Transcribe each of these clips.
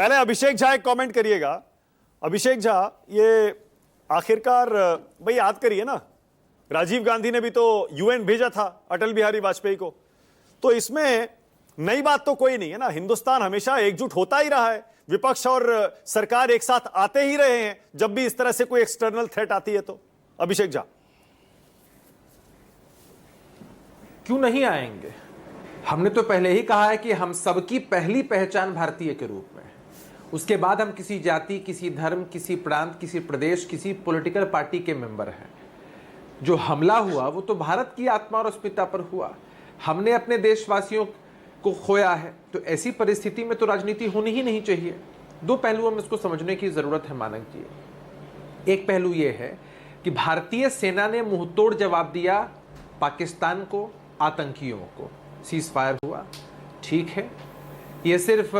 पहले अभिषेक झा एक कमेंट करिएगा। अभिषेक झा, ये आखिरकार भाई याद करिए ना, राजीव गांधी ने भी तो यूएन भेजा था अटल बिहारी वाजपेयी को। तो इसमें नई बात तो कोई नहीं है ना। हिंदुस्तान हमेशा एकजुट होता ही रहा है, विपक्ष और सरकार एक साथ आते ही रहे हैं जब भी इस तरह से कोई एक्सटर्नल थ्रेट आती है। तो अभिषेक झा, क्यों नहीं आएंगे? हमने तो पहले ही कहा है कि हम सबकी पहली पहचान भारतीय के रूप में है। उसके बाद हम किसी जाति, किसी धर्म, किसी प्रांत, किसी प्रदेश, किसी पॉलिटिकल पार्टी के मेंबर हैं। जो हमला हुआ वो तो भारत की आत्मा और अस्मिता पर हुआ। हमने अपने देशवासियों को खोया है, तो ऐसी परिस्थिति में तो राजनीति होनी ही नहीं चाहिए। दो पहलुओं में इसको समझने की जरूरत है मानक जी। एक पहलू ये है कि भारतीय सेना ने मुंहतोड़ जवाब दिया पाकिस्तान को, आतंकियों को। सीज फायर हुआ, ठीक है, ये सिर्फ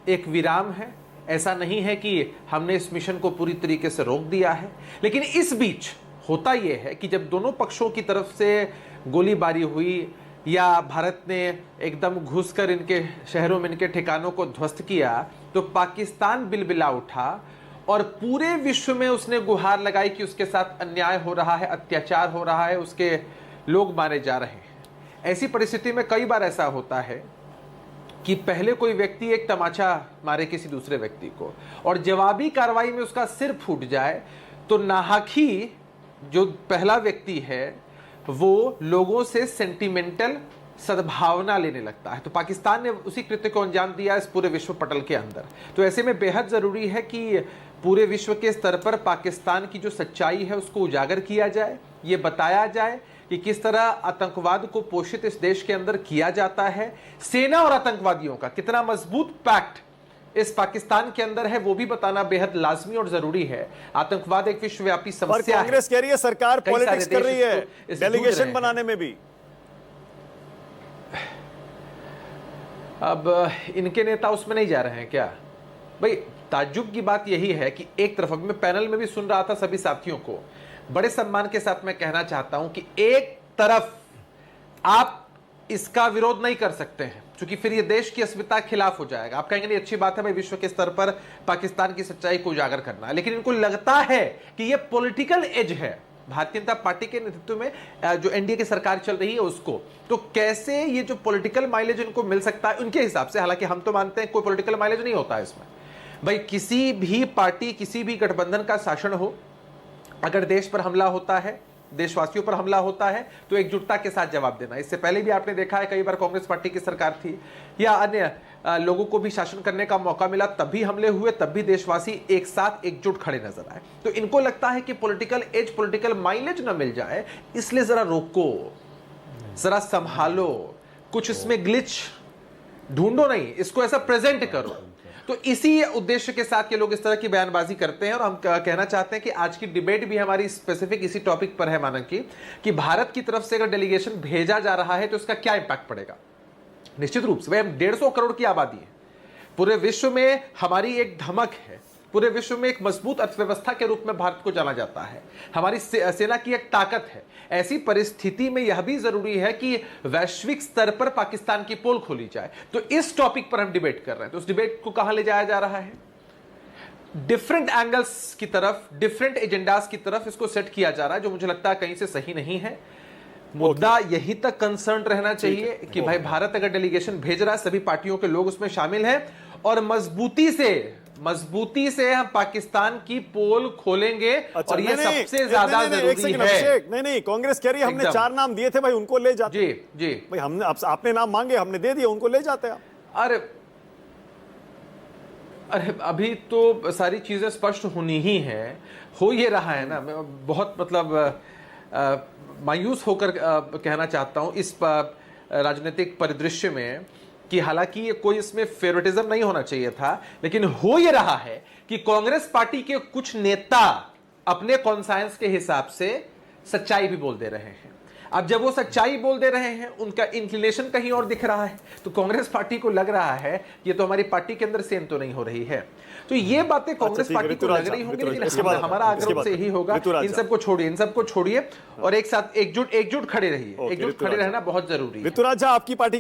एक विराम है। ऐसा नहीं है कि हमने इस मिशन को पूरी तरीके से रोक दिया है, लेकिन इस बीच होता यह है कि जब दोनों पक्षों की तरफ से गोलीबारी हुई या भारत ने एकदम घुसकर इनके शहरों में इनके ठिकानों को ध्वस्त किया, तो पाकिस्तान बिलबिला उठा और पूरे विश्व में उसने गुहार लगाई कि उसके साथ अन्याय हो रहा है, अत्याचार हो रहा है, उसके लोग मारे जा रहे हैं। ऐसी परिस्थिति में कई बार ऐसा होता है कि पहले कोई व्यक्ति एक तमाचा मारे किसी दूसरे व्यक्ति को और जवाबी कार्रवाई में उसका सिर फूट जाए, तो नाहक ही जो पहला व्यक्ति है वो लोगों से सेंटिमेंटल सद्भावना लेने लगता है। तो पाकिस्तान ने उसी कृत्य को अंजाम दिया इस पूरे विश्व पटल के अंदर। तो ऐसे में बेहद जरूरी है कि पूरे विश्व के स्तर पर पाकिस्तान की जो सच्चाई है उसको उजागर किया जाए, ये बताया जाए कि किस तरह आतंकवाद को पोषित इस देश के अंदर किया जाता है। सेना और आतंकवादियों का कितना मजबूत पैक्ट इस पाकिस्तान के अंदर है वो भी बताना बेहद लाजमी और जरूरी है। आतंकवाद एक विश्वव्यापी समस्या है। कांग्रेस कह रही है सरकार पॉलिटिक्स कर रही है डेलीगेशन बनाने में भी। अब इनके नेता उसमें नहीं जा रहे हैं क्या? भाई ताज्जुब की बात यही है कि एक तरफ, मैं पैनल में भी सुन रहा था सभी साथियों को, बड़े सम्मान के साथ मैं कहना चाहता हूं कि एक तरफ आप इसका विरोध नहीं कर सकते हैं क्योंकि फिर ये देश की अस्मिता के खिलाफ हो जाएगा। आप कहेंगे नहीं, अच्छी बात है भाई, विश्व के स्तर पर पाकिस्तान की सच्चाई को उजागर करना है, लेकिन इनको लगता है कि ये पॉलिटिकल एज है भारतीय जनता पार्टी के नेतृत्व में जो एनडीए की सरकार चल रही है उसको। तो कैसे ये जो पॉलिटिकल माइलेज इनको मिल सकता है उनके हिसाब से, हालांकि हम तो मानते हैं कोई पॉलिटिकल माइलेज नहीं होता है इसमें। भाई किसी भी पार्टी, किसी भी गठबंधन का शासन हो, अगर देश पर हमला होता है, देशवासियों पर हमला होता है, तो एकजुटता के साथ जवाब देना। इससे पहले भी आपने देखा है कई बार कांग्रेस पार्टी की सरकार थी या अन्य लोगों को भी शासन करने का मौका मिला, तब भी हमले हुए, तब भी देशवासी एक साथ एकजुट खड़े नजर आए। तो इनको लगता है कि पॉलिटिकल एज, पॉलिटिकल माइलेज न मिल जाए, इसलिए जरा रोको, जरा संभालो, कुछ इसमें ग्लिच ढूंढो नहीं, इसको ऐसा प्रेजेंट करो। तो इसी उद्देश्य के साथ ये लोग इस तरह की बयानबाजी करते हैं। और हम कहना चाहते हैं कि आज की डिबेट भी हमारी स्पेसिफिक इसी टॉपिक पर है मानक कि भारत की तरफ से अगर डेलीगेशन भेजा जा रहा है तो इसका क्या इंपैक्ट पड़ेगा। निश्चित रूप से भाई हम 150 करोड़ की आबादी है, पूरे विश्व में हमारी एक धमक है, पूरे विश्व में एक मजबूत अर्थव्यवस्था के रूप में भारत को जाना जाता है, हमारी सेना की एक ताकत है। ऐसी परिस्थिति में यह भी जरूरी है कि वैश्विक स्तर पर पाकिस्तान की पोल खोली जाए। तो इस टॉपिक पर हम डिबेट कर रहे हैं। तो उस डिबेट को कहां ले जाया जा रहा है? डिफरेंट एंगल्स की तरफ, डिफरेंट एजेंडास की तरफ इसको सेट किया जा रहा है, जो मुझे लगता है कहीं से सही नहीं है। मुद्दा यही तक कंसर्न रहना चाहिए कि भाई भारत अगर डेलीगेशन भेज रहा है, सभी पार्टियों के लोग उसमें शामिल हैं और मजबूती से हम पाकिस्तान की पोल खोलेंगे। अच्छा, और ये सबसे ज्यादा जरूरी है। नहीं, कांग्रेस कह रही है हमने 4 नाम दिए थे भाई, उनको ले जाते। जी भाई हमने आपने नाम मांगे, हमने दे दिए, उनको ले जाते आप। अरे अभी तो सारी चीजें स्पष्ट होनी ही है, हो ये रहा है ना। मैं बहुत मतलब मायूस होकर कहना चाहता हूं इस राजनीतिक परिदृश्य में कि हालांकि ये कोई इसमें फेवरेटिज्म नहीं होना चाहिए था, लेकिन हो ये रहा है कि कांग्रेस पार्टी के कुछ नेता अपने कॉन्साइंस के हिसाब से सच्चाई भी बोल दे रहे हैं। अब जब वो सच्चाई बोल दे रहे हैं, उनका इंक्लिनेशन कहीं और दिख रहा है, तो कांग्रेस पार्टी को लग रहा है ये तो हमारी पार्टी के अंदर सेम तो नहीं हो रही है। तो ये बातें कांग्रेस पार्टी को लग रही होंगी, लेकिन हमारा आग्रह से यही होगा, इन सबको छोड़िए और एक साथ एकजुट खड़े रहिए। एकजुट खड़े रहना बहुत जरूरी है। ऋतुराज झा, आपकी पार्टी